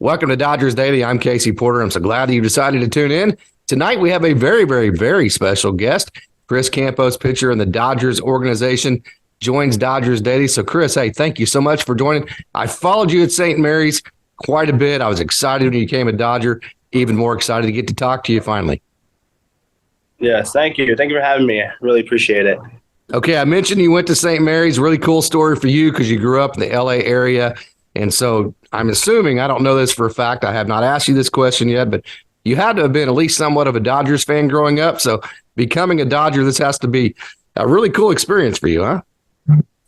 Welcome to Dodgers Daily. I'm Casey Porter. I'm so glad that you decided to tune in. Tonight, we have a very, very, very special guest. Chris Campos, pitcher in the Dodgers organization, joins Dodgers Daily. So, Chris, hey, thank you so much for joining. I followed you at St. Marys quite a bit. I was excited when you became a Dodger, even more excited to get to talk to you finally. Yes, thank you. Thank you for having me. I really appreciate it. Okay, I mentioned you went to St. Marys. Really cool story for you because you grew up in the L.A. area. And so I'm assuming, I don't know this for a fact, I have not asked you this question yet, but you had to have been at least somewhat of a Dodgers fan growing up. So becoming a Dodger, this has to be a really cool experience for you, huh?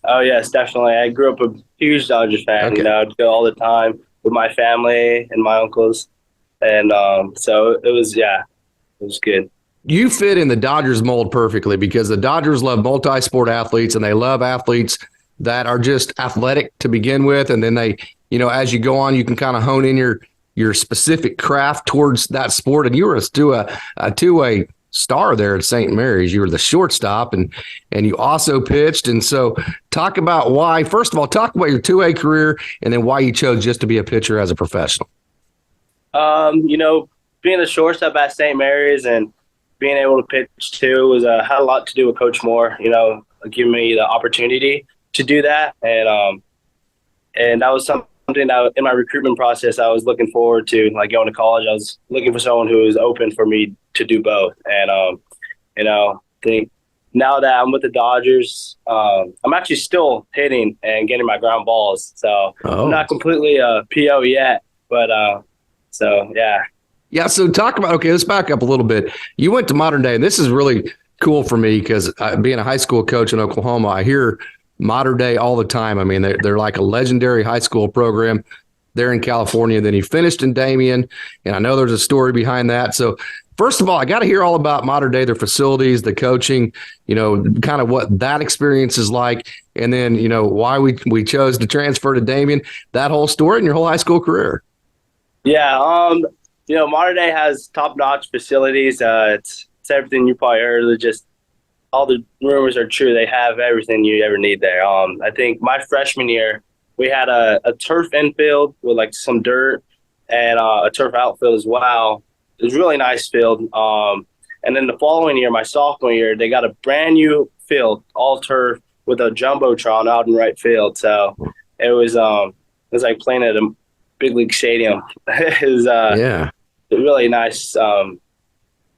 Oh, yes, definitely. I grew up a huge Dodgers fan. Okay. I'd go all the time with my family and my uncles. And so it was good. You fit in the Dodgers mold perfectly because the Dodgers love multi-sport athletes and they love athletes that are just athletic to begin with. And then they, as you go on, you can kind of hone in your specific craft towards that sport. And you were a two-way star there at St. Marys. You were the shortstop and you also pitched. And so talk about why, first of all, talk about your two-way career and then why you chose just to be a pitcher as a professional. Being a shortstop at St. Marys and being able to pitch too had a lot to do with Coach Moore, giving me the opportunity to do that. And that was something that in my recruitment process I was looking forward to, like going to college. I was looking for someone who was open for me to do both. And, I think now that I'm with the Dodgers, I'm actually still hitting and getting my ground balls. So I'm not completely a PO yet, but yeah. Yeah, so talk about, okay, let's back up a little bit. You went to Modern Day, and this is really cool for me because being a high school coach in Oklahoma, I hear Modern Day all the time. I mean, they're like a legendary high school program there in California. Then you finished in Damien, and I know there's a story behind that. So first of all, I got to hear all about Modern Day, their facilities, the coaching, kind of what that experience is like, and then, why we chose to transfer to Damien, that whole story and your whole high school career. Yeah, Modern Day has top-notch facilities. It's everything you probably heard. They're just all the rumors are true. They have everything you ever need there. I think my freshman year, we had a turf infield with like some dirt and a turf outfield as well. It was a really nice field. And then the following year, my sophomore year, they got a brand new field, all turf with a jumbotron out in right field. So it was like playing at a big league stadium. It was a really nice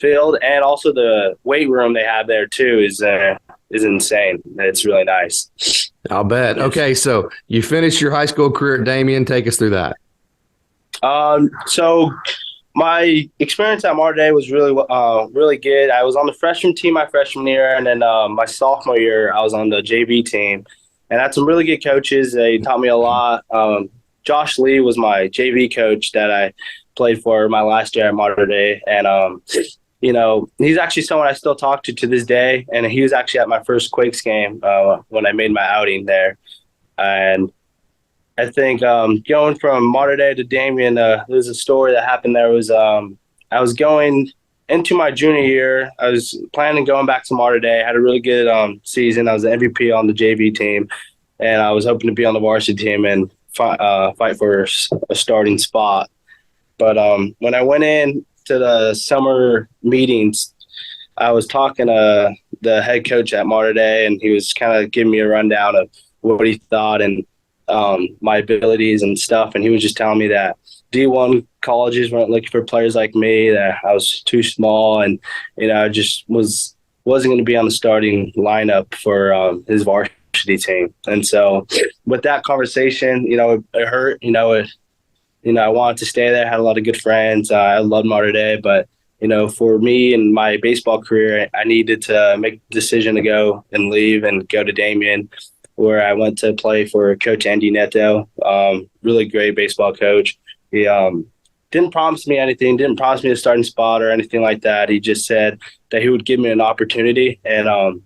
field, and also the weight room they have there too is insane. It's really nice. I'll bet. Okay, so you finished your high school career at Damien. Take us through that. So my experience at Modern Day was really good. I was on the freshman team my freshman year, and then my sophomore year I was on the JV team, and I had some really good coaches. They taught me a lot. Josh Lee was my JV coach that I played for my last year at Modern Day. And, he's actually someone I still talk to this day. And he was actually at my first Quakes game when I made my outing there. And I think going from Modern Day to Damien, there's a story that happened there. I was going into my junior year. I was planning on going back to Modern Day. I had a really good season. I was the MVP on the JV team. And I was hoping to be on the varsity team and fight for a starting spot. But when I went in to the summer meetings, I was talking to the head coach at Modern Day, and he was kind of giving me a rundown of what he thought and my abilities and stuff. And he was just telling me that D1 colleges weren't looking for players like me, that I was too small, and I just wasn't going to be on the starting lineup for his varsity team. And so with that conversation, it hurt. I wanted to stay there. I had a lot of good friends. I loved Modern Day, but for me and my baseball career, I needed to make the decision to go and leave and go to Damien, where I went to play for Coach Andy Neto. Really great baseball coach. He didn't promise me anything, didn't promise me a starting spot or anything like that. He just said that he would give me an opportunity, and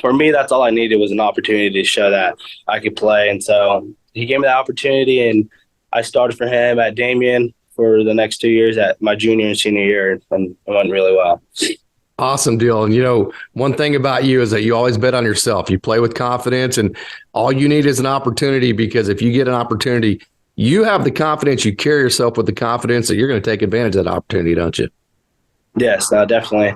for me, that's all I needed was an opportunity to show that I could play. And so he gave me that opportunity, and I started for him at Damien for the next 2 years at my junior and senior year, and it went really well. Awesome deal. And, one thing about you is that you always bet on yourself. You play with confidence, and all you need is an opportunity, because if you get an opportunity, you have the confidence, you carry yourself with the confidence that you're going to take advantage of that opportunity, don't you? Yes, no, definitely.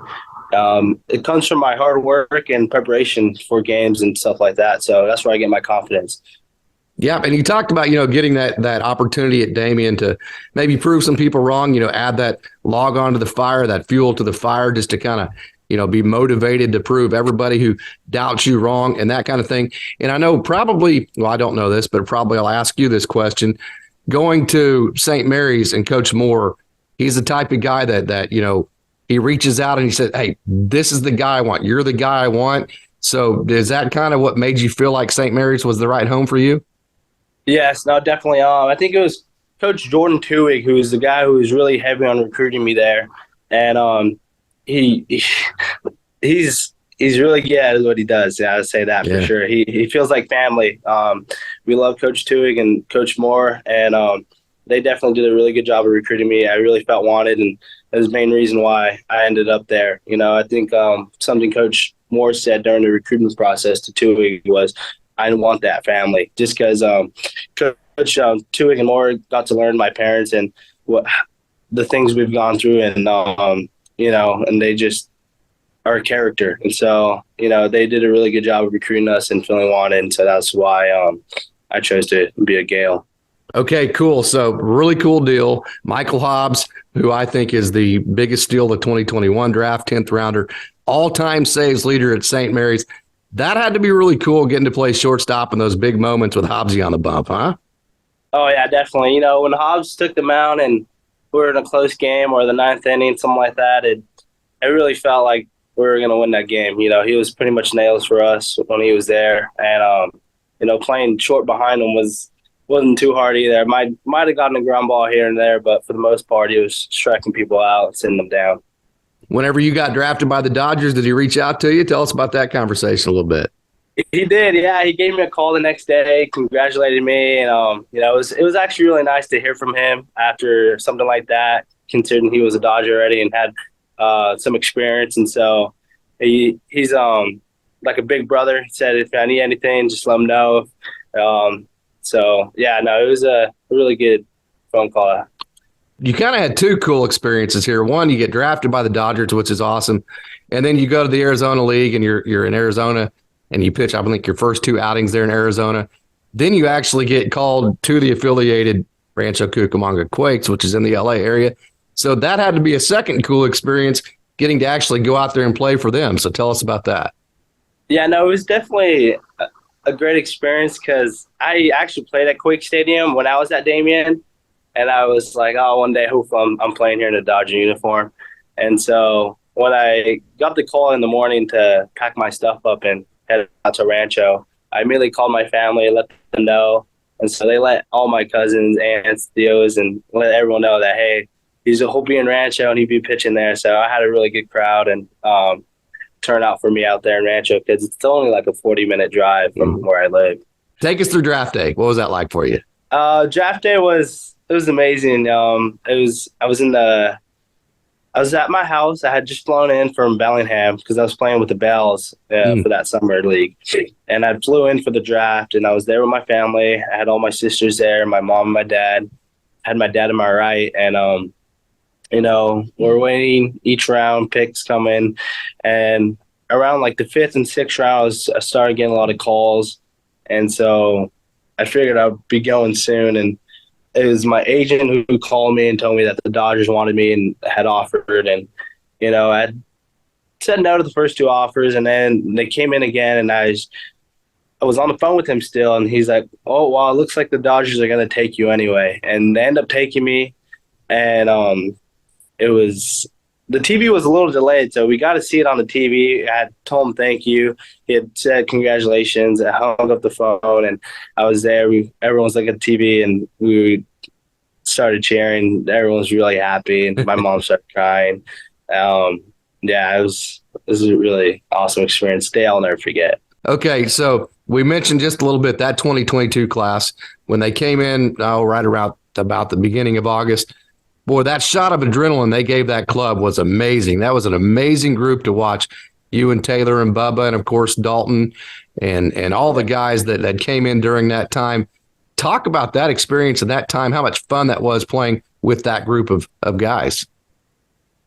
It comes from my hard work and preparation for games and stuff like that. So that's where I get my confidence. Yeah, and you talked about, getting that opportunity at Damien to maybe prove some people wrong, add that log onto the fire, that fuel to the fire, just to kind of, be motivated to prove everybody who doubts you wrong and that kind of thing. And I know probably, well, I don't know this, but probably I'll ask you this question. Going to St. Mary's and Coach Moore, he's the type of guy that he reaches out and he said, hey, this is the guy I want. You're the guy I want. So is that kind of what made you feel like St. Mary's was the right home for you? Yes, no, definitely. I think it was Coach Jordan Tuig, who was the guy who was really heavy on recruiting me there. And he's really good at what he does. Yeah, I'd say that for sure. He feels like family. We love Coach Tuig and Coach Moore, and they definitely did a really good job of recruiting me. I really felt wanted, and that was the main reason why I ended up there. I think something Coach Moore said during the recruitment process to Tuig was, I want that family, just because Coach Tuig and Moore got to learn my parents and what the things we've gone through, and and they just are a character, and so they did a really good job of recruiting us and feeling wanted, and so that's why I chose to be a Gale. Okay, cool. So really cool deal. Michael Hobbs, who I think is the biggest steal of the 2021 draft, 10th rounder, all-time saves leader at St. Mary's. That had to be really cool, getting to play shortstop in those big moments with Hobbsy on the bump, huh? Oh, yeah, definitely. When Hobbs took the mound and we were in a close game or the ninth inning, something like that, it really felt like we were going to win that game. He was pretty much nails for us when he was there. And, playing short behind him wasn't too hard either. Might have gotten a ground ball here and there, but for the most part, he was striking people out, sending them down. Whenever you got drafted by the Dodgers, did he reach out to you? Tell us about that conversation a little bit. He did, yeah. He gave me a call the next day, congratulated me, and it was actually really nice to hear from him after something like that, considering he was a Dodger already and had some experience. And so he's like a big brother. He said, if I need anything, just let him know. So yeah, no, it was a really good phone call. You kind of had two cool experiences here. One, you get drafted by the Dodgers, which is awesome. And then you go to the Arizona League and you're in Arizona and you pitch, I think, your first two outings there in Arizona. Then you actually get called to the affiliated Rancho Cucamonga Quakes, which is in the LA area. So that had to be a second cool experience, getting to actually go out there and play for them. So tell us about that. Yeah, no, it was definitely a great experience because I actually played at Quake Stadium when I was at Damien. And I was like, oh, one day, hopefully I'm playing here in a Dodger uniform. And so when I got the call in the morning to pack my stuff up and head out to Rancho, I immediately called my family, let them know. And so they let all my cousins, aunts, tios, and let everyone know that, hey, he'll be in Rancho and he'll be pitching there. So I had a really good crowd and turnout for me out there in Rancho because it's only like a 40-minute drive from where I live. Take us through draft day. What was that like for you? Draft day was amazing. I was at my house. I had just flown in from Bellingham because I was playing with the Bells for that summer league. And I flew in for the draft, and I was there with my family. I had all my sisters there, my mom and my dad. I had my dad to my right. And, we're waiting each round, picks coming. And around like the fifth and sixth round, I started getting a lot of calls. And so I figured I'd be going soon. And it was my agent who called me and told me that the Dodgers wanted me and had offered. And, I said no to the first two offers. And then they came in again, and I was on the phone with him still. And he's like, oh, well, it looks like the Dodgers are going to take you anyway. And they ended up taking me. And the TV was a little delayed, so we got to see it on the TV. I had told him thank you. He had said congratulations. I hung up the phone, and I was there. Everyone was looking at the TV, and we started cheering. Everyone was really happy, and my mom started crying. It was a really awesome experience. Day I'll never forget. Okay, so we mentioned just a little bit that 2022 class when they came in right around about the beginning of August. Boy, that shot of adrenaline they gave that club was amazing. That was an amazing group to watch. You and Taylor and Bubba and, of course, Dalton and all the guys that came in during that time. Talk about that experience and that time, how much fun that was playing with that group of guys.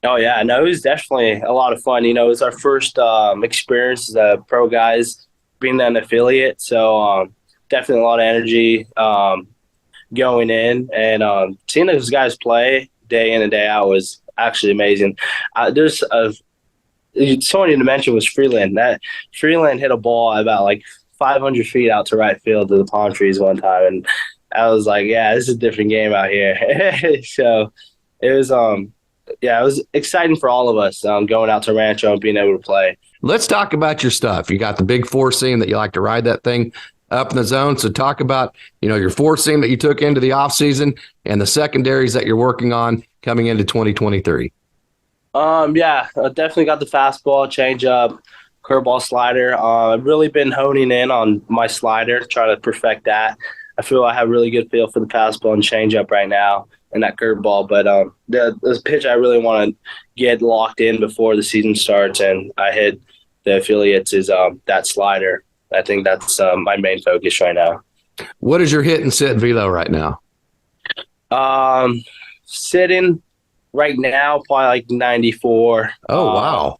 Oh, yeah. No, it was definitely a lot of fun. It was our first experience as pro guys being an affiliate. So definitely a lot of energy going in. And seeing those guys play day in and day out was actually amazing. There's someone you mentioned was Freeland. That Freeland hit a ball about like 500 feet out to right field to the palm trees one time, and I was like, "Yeah, this is a different game out here." So it was, it was exciting for all of us going out to Rancho and being able to play. Let's talk about your stuff. You got the big four seam that you like to ride that thing up in the zone. So talk about your four seam that you took into the off season and the secondaries that you're working on coming into 2023. I definitely got the fastball, changeup, curveball, slider. I've really been honing in on my slider, trying to perfect that. I feel I have a really good feel for the fastball and changeup right now and that curveball. But the pitch I really want to get locked in before the season starts and I hit the affiliates is that slider. I think that's my main focus right now. What is your hit and sit velo right now? Sitting right now, probably like 94. Oh, wow.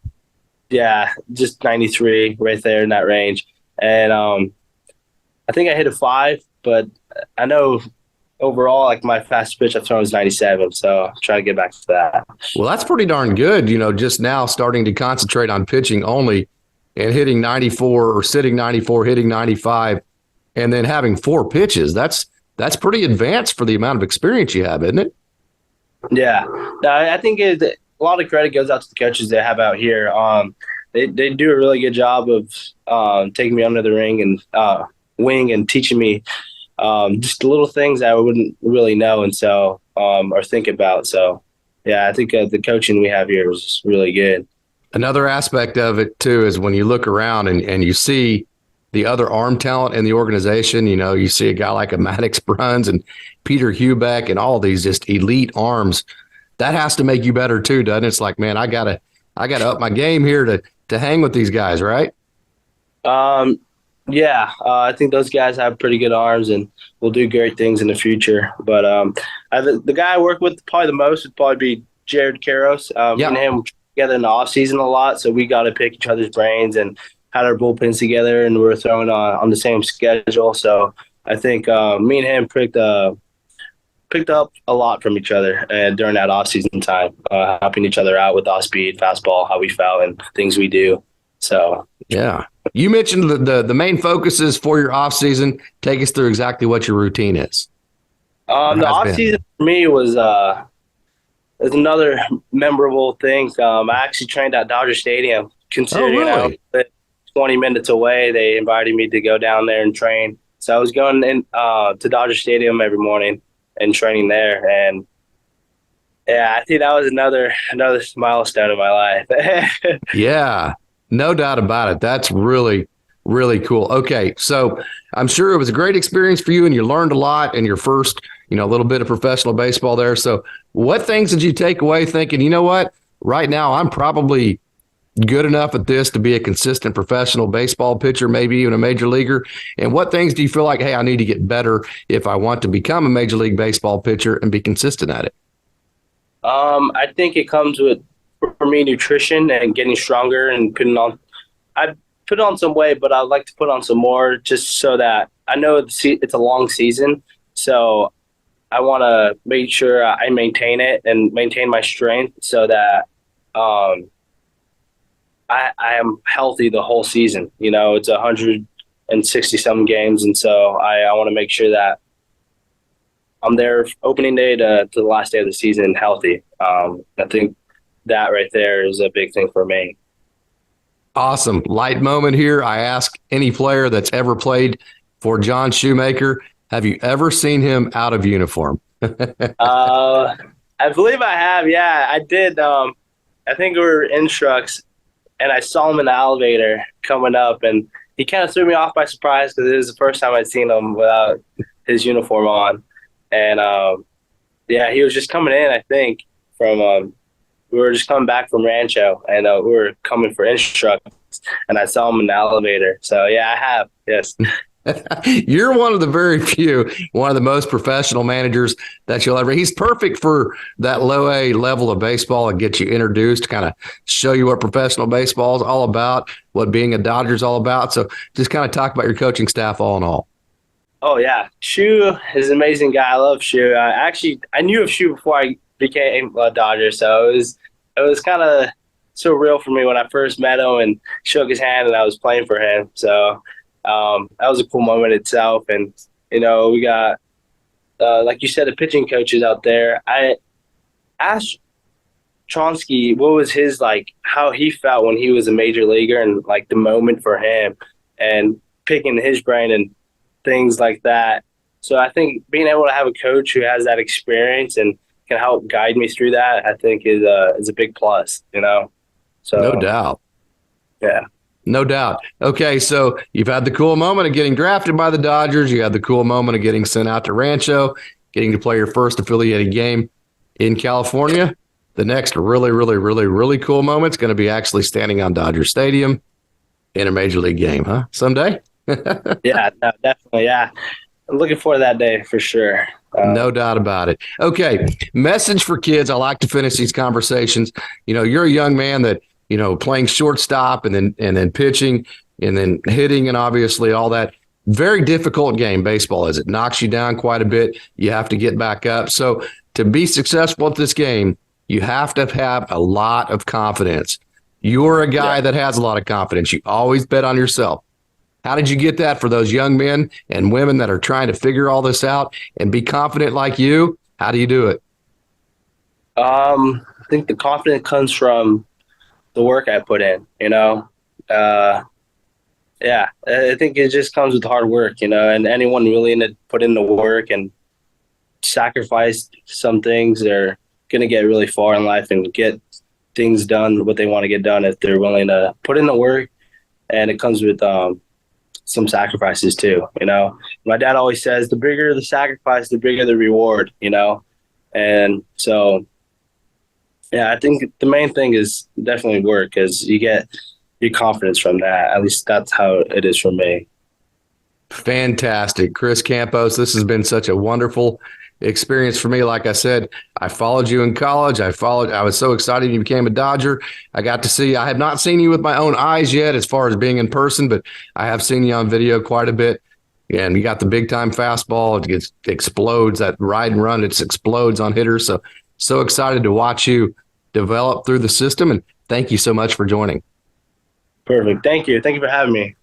Yeah, just 93 right there in that range. And I think I hit a 5, but I know overall, like my fastest pitch I've thrown is 97. So I'm trying to get back to that. Well, that's pretty darn good. Just now starting to concentrate on pitching only and hitting 94 or sitting 94, hitting 95, and then having 4 pitches. That's pretty advanced for the amount of experience you have, isn't it? Yeah, I think a lot of credit goes out to the coaches they have out here. They do a really good job of taking me under the wing and teaching me just little things I wouldn't really know and so or think about. So yeah, I think the coaching we have here is really good. Another aspect of it too is when you look around and you see the other arm talent in the organization. You see a guy like a Maddox Bruns and Peter Hubeck and all these just elite arms. That has to make you better too, doesn't it? It's like, man, I gotta up my game here to hang with these guys, right? Yeah, I think those guys have pretty good arms and will do great things in the future. But the guy I work with probably the most would probably be Jared Caros. Me and him together in the off season a lot, so we got to pick each other's brains and had our bullpens together, and we were throwing on the same schedule. So I think me and him picked up a lot from each other during that off-season time, helping each other out with off-speed, fastball, how we felt, and things we do. So yeah, you mentioned the main focuses for your off-season. Take us through exactly what your routine is. The off-season for me was another memorable thing. I actually trained at Dodger Stadium. Considering I was 20 minutes away, they invited me to go down there and train. So I was going in to Dodger Stadium every morning and training there. And yeah, I think that was another milestone in my life. Yeah, no doubt about it. That's really, really cool. Okay, so I'm sure it was a great experience for you and you learned a lot in your first, little bit of professional baseball there. So what things did you take away thinking, you know what, right now I'm probably good enough at this to be a consistent professional baseball pitcher, maybe even a major leaguer? And what things do you feel like, hey, I need to get better if I want to become a major league baseball pitcher and be consistent at it? I think it comes with, for me, nutrition and getting stronger and I put on some weight, but I'd like to put on some more just so that I know it's a long season. So I want to make sure I maintain it and maintain my strength so that I am healthy the whole season. It's 160-some games, and so I want to make sure that I'm there opening day to the last day of the season healthy. I think that right there is a big thing for me. Awesome. Light moment here. I ask any player that's ever played for John Shoemaker, have you ever seen him out of uniform? I believe I have. Yeah, I did. I think we were in trucks, and I saw him in the elevator coming up, and he kind of threw me off by surprise because it was the first time I'd seen him without his uniform on. And, he was just coming in, I think, from we were just coming back from Rancho, and we were coming for instructions, and I saw him in the elevator. So, yeah, I have, yes. You're one of the very few, one of the most professional managers that you'll ever. He's perfect for that low A level of baseball and get you introduced, kind of show you what professional baseball is all about, what being a Dodger is all about. So just kind of talk about your coaching staff all in all. Oh yeah, Shu is an amazing guy. I love Shu. I knew of Shu before I became a Dodger, so it was kind of surreal for me when I first met him and shook his hand and I was playing for him. So that was a cool moment itself. And we got like you said, the pitching coaches out there. I asked Tronsky what was his how he felt when he was a major leaguer and like the moment for him and picking his brain and things like that. So I think being able to have a coach who has that experience and can help guide me through that, I think is a big plus, So No doubt. Yeah. No doubt. Okay, so you've had the cool moment of getting drafted by the Dodgers. You had the cool moment of getting sent out to Rancho, getting to play your first affiliated game in California. The next really, really, really, really cool moment is going to be actually standing on Dodger Stadium in a major league game, huh? Someday? Yeah, no, definitely. Yeah. I'm looking forward to that day for sure. No doubt about it. Okay, message for kids. I like to finish these conversations. You're a young man that, playing shortstop and then pitching and then hitting and obviously all that. Very difficult game, baseball is. It knocks you down quite a bit. You have to get back up. So to be successful at this game, you have to have a lot of confidence. You're a guy that has a lot of confidence. You always bet on yourself. How did you get that for those young men and women that are trying to figure all this out and be confident like you? How do you do it? I think the confidence comes from the work I put in, Yeah, I think it just comes with hard work, and anyone willing to put in the work and sacrifice some things, they're going to get really far in life and get things done, what they want to get done if they're willing to put in the work. And it comes with some sacrifices too, My dad always says, the bigger the sacrifice, the bigger the reward, And so, yeah, I think the main thing is definitely work because you get your confidence from that. At least that's how it is for me. Fantastic. Chris Campos, this has been such a wonderful experience for me. Like I said, I followed you in college. I was so excited you became a Dodger. I got to see, I have not seen you with my own eyes yet as far as being in person, but I have seen you on video quite a bit. And you got the big time fastball. It explodes, that ride and run. It explodes on hitters. So excited to watch you develop through the system. And thank you so much for joining. Perfect. Thank you. Thank you for having me.